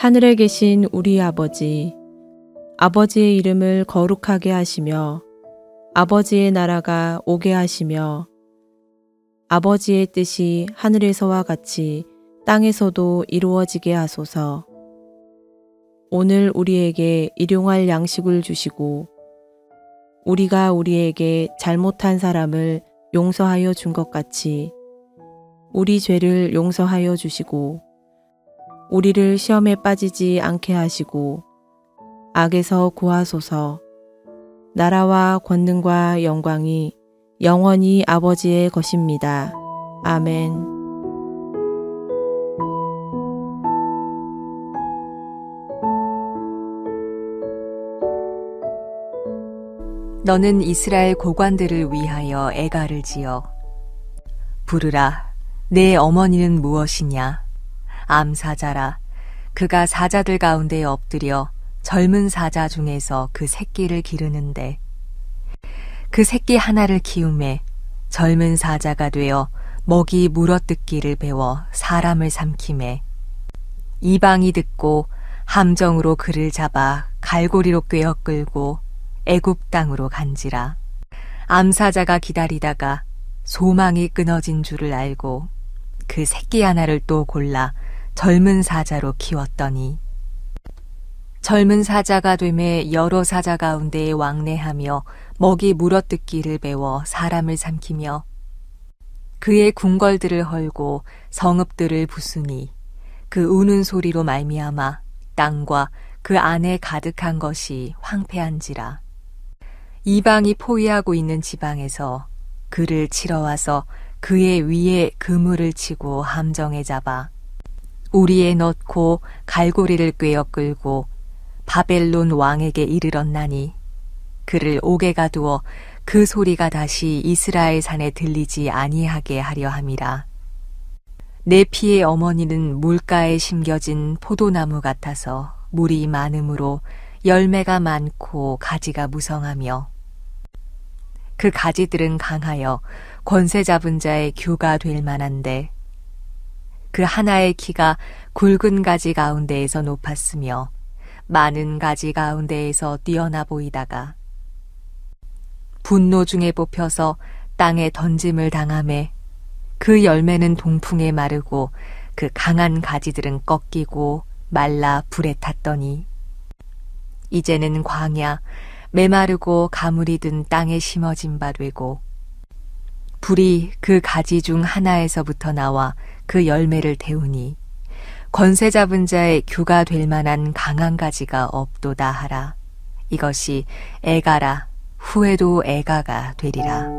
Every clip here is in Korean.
하늘에 계신 우리 아버지, 아버지의 이름을 거룩하게 하시며 아버지의 나라가 오게 하시며 아버지의 뜻이 하늘에서와 같이 땅에서도 이루어지게 하소서. 오늘 우리에게 일용할 양식을 주시고 우리가 우리에게 잘못한 사람을 용서하여 준 것 같이 우리 죄를 용서하여 주시고 우리를 시험에 빠지지 않게 하시고 악에서 구하소서. 나라와 권능과 영광이 영원히 아버지의 것입니다. 아멘. 너는 이스라엘 고관들을 위하여 애가를 지어 부르라. 내 어머니는 무엇이냐? 암사자라. 그가 사자들 가운데 엎드려 젊은 사자 중에서 그 새끼를 기르는데 그 새끼 하나를 키우매 젊은 사자가 되어 먹이 물어뜯기를 배워 사람을 삼키매 이방이 듣고 함정으로 그를 잡아 갈고리로 꿰어 끌고 애굽 땅으로 간지라. 암사자가 기다리다가 소망이 끊어진 줄을 알고 그 새끼 하나를 또 골라 젊은 사자로 키웠더니 젊은 사자가 되매 여러 사자 가운데 왕래하며 먹이 물어뜯기를 배워 사람을 삼키며 그의 궁궐들을 헐고 성읍들을 부수니 그 우는 소리로 말미암아 땅과 그 안에 가득한 것이 황폐한지라. 이방이 포위하고 있는 지방에서 그를 치러 와서 그의 위에 그물을 치고 함정에 잡아 우리에 넣고 갈고리를 꿰어 끌고 바벨론 왕에게 이르렀나니 그를 옥에 가두어 그 소리가 다시 이스라엘 산에 들리지 아니하게 하려 함이라. 내 피의 어머니는 물가에 심겨진 포도나무 같아서 물이 많음으로 열매가 많고 가지가 무성하며 그 가지들은 강하여 권세 잡은 자의 규가 될 만한데 그 하나의 키가 굵은 가지 가운데에서 높았으며 많은 가지 가운데에서 뛰어나 보이다가 분노 중에 뽑혀서 땅에 던짐을 당하매 그 열매는 동풍에 마르고 그 강한 가지들은 꺾이고 말라 불에 탔더니 이제는 광야 메마르고 가물이 든 땅에 심어진 바 되고 불이 그 가지 중 하나에서부터 나와 그 열매를 태우니 권세 잡은 자의 규가 될 만한 강한 가지가 없도다 하라. 이것이 애가라. 후에도 애가가 되리라.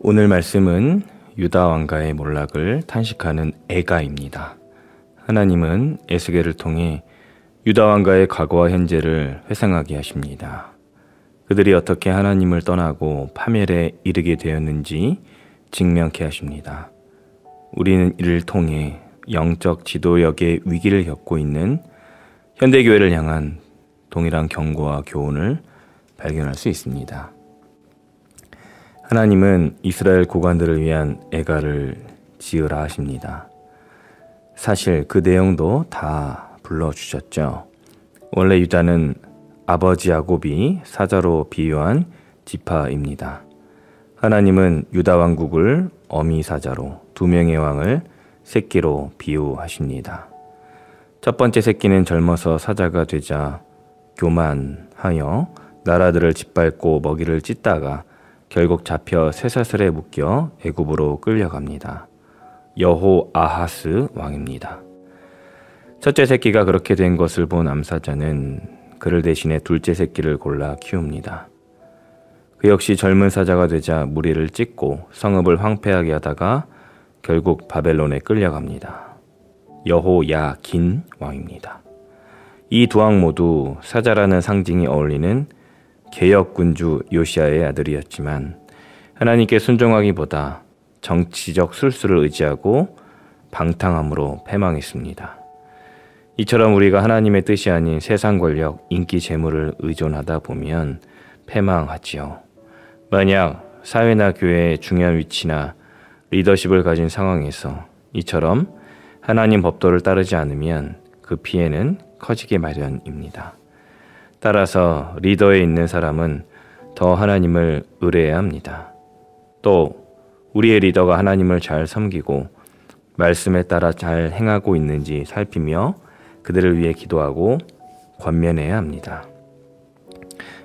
오늘 말씀은 유다 왕가의 몰락을 탄식하는 애가입니다. 하나님은 에스겔을 통해 유다 왕가의 과거와 현재를 회상하게 하십니다. 그들이 어떻게 하나님을 떠나고 파멸에 이르게 되었는지 직면케 하십니다. 우리는 이를 통해 영적 지도력의 위기를 겪고 있는 현대교회를 향한 동일한 경고와 교훈을 발견할 수 있습니다. 하나님은 이스라엘 고관들을 위한 애가를 지으라 하십니다. 사실 그 내용도 다 불러주셨죠. 원래 유다는 아버지 야곱이 사자로 비유한 지파입니다. 하나님은 유다 왕국을 어미 사자로 두 명의 왕을 새끼로 비유하십니다. 첫 번째 새끼는 젊어서 사자가 되자 교만하여 나라들을 짓밟고 먹이를 찢다가 결국 잡혀 쇠사슬에 묶여 애굽으로 끌려갑니다. 여호아하스 왕입니다. 첫째 새끼가 그렇게 된 것을 본 암사자는 그를 대신해 둘째 새끼를 골라 키웁니다. 그 역시 젊은 사자가 되자 무리를 찢고 성읍을 황폐하게 하다가 결국 바벨론에 끌려갑니다. 여호야긴 왕입니다. 이 두 왕 모두 사자라는 상징이 어울리는 개역군주 요시야의 아들이었지만 하나님께 순종하기보다 정치적 술수를 의지하고 방탕함으로 패망했습니다. 이처럼 우리가 하나님의 뜻이 아닌 세상 권력, 인기, 재물을 의존하다 보면 패망하지요. 만약 사회나 교회의 중요한 위치나 리더십을 가진 상황에서 이처럼 하나님 법도를 따르지 않으면 그 피해는 커지게 마련입니다. 따라서 리더에 있는 사람은 더 하나님을 의뢰해야 합니다. 또 우리의 리더가 하나님을 잘 섬기고 말씀에 따라 잘 행하고 있는지 살피며 그들을 위해 기도하고 권면해야 합니다.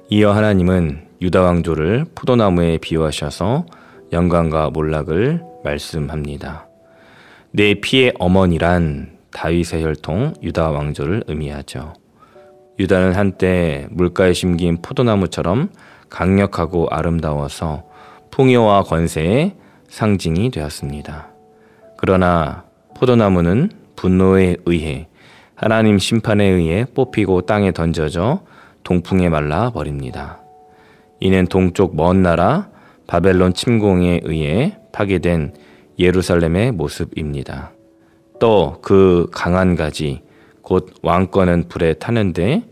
이어 하나님은 유다 왕조를 포도나무에 비유하셔서 영광과 몰락을 말씀합니다. 내 피의 어머니란 다윗의 혈통 유다 왕조를 의미하죠. 유다는 한때 물가에 심긴 포도나무처럼 강력하고 아름다워서 풍요와 권세의 상징이 되었습니다. 그러나 포도나무는 분노에 의해 하나님 심판에 의해 뽑히고 땅에 던져져 동풍에 말라 버립니다. 이는 동쪽 먼 나라 바벨론 침공에 의해 파괴된 예루살렘의 모습입니다. 또 그 강한 가지 곧 왕권은 불에 타는데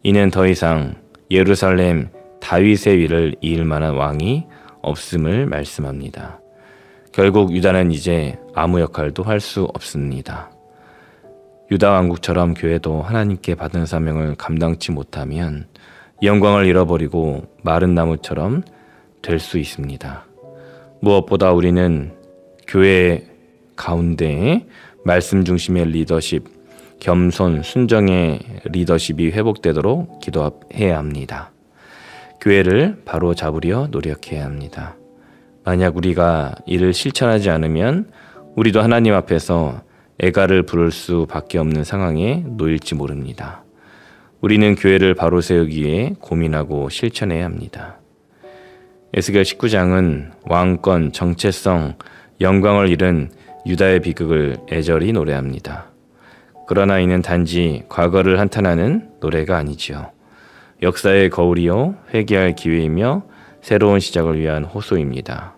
이는 더 이상 예루살렘 다윗의 위를 이을 만한 왕이 없음을 말씀합니다. 결국 유다는 이제 아무 역할도 할 수 없습니다. 유다 왕국처럼 교회도 하나님께 받은 사명을 감당치 못하면 영광을 잃어버리고 마른 나무처럼 될 수 있습니다. 무엇보다 우리는 교회 가운데에 말씀 중심의 리더십, 겸손, 순정의 리더십이 회복되도록 기도해야 합니다. 교회를 바로 잡으려 노력해야 합니다. 만약 우리가 이를 실천하지 않으면 우리도 하나님 앞에서 애가를 부를 수밖에 없는 상황에 놓일지 모릅니다. 우리는 교회를 바로 세우기 위해 고민하고 실천해야 합니다. 에스겔 19장은 왕권, 정체성, 영광을 잃은 유다의 비극을 애절히 노래합니다. 그러나 이는 단지 과거를 한탄하는 노래가 아니지요. 역사의 거울이요 회개할 기회이며 새로운 시작을 위한 호소입니다.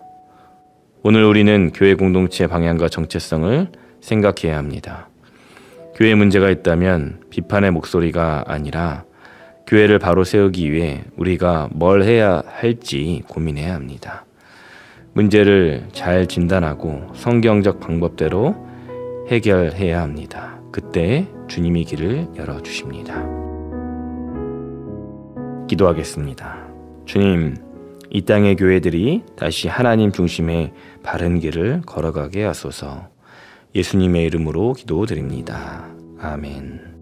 오늘 우리는 교회 공동체의 방향과 정체성을 생각해야 합니다. 교회에 문제가 있다면 비판의 목소리가 아니라 교회를 바로 세우기 위해 우리가 뭘 해야 할지 고민해야 합니다. 문제를 잘 진단하고 성경적 방법대로 해결해야 합니다. 그때 주님이 길을 열어주십니다. 기도하겠습니다. 주님, 이 땅의 교회들이 다시 하나님 중심의 바른 길을 걸어가게 하소서. 예수님의 이름으로 기도드립니다. 아멘.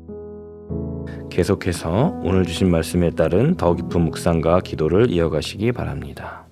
계속해서 오늘 주신 말씀에 따른 더 깊은 묵상과 기도를 이어가시기 바랍니다.